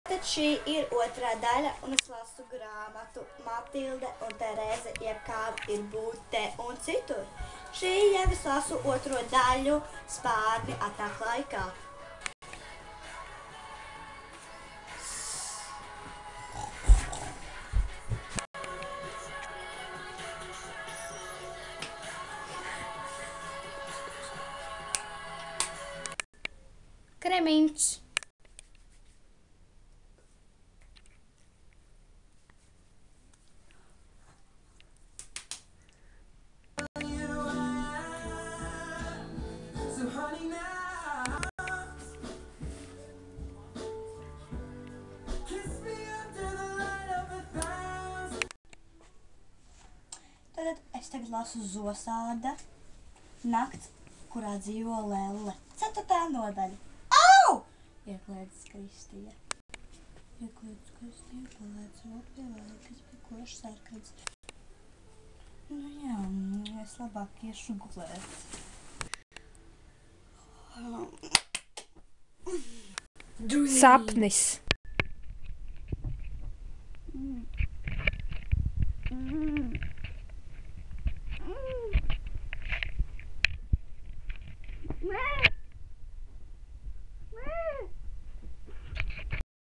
Tad šī ir otrā daļa, un es lasu grāmatu Matilde un Tereze, jeb kā ir būt te un citur. Šī jau es lasu otro daļu Spārni atnāk laikā. Kremiņš. Tad es tagad lasu Zosāda nakts, kurā dzīvo Lelle. 4. nodaļa. Au! Ieklēdz Kristija. Ieklēdz Kristija, palēc vēl pie Lelkas, pie košas sarkans. Nu jā, es labāk iešu gulēt. Sapnis.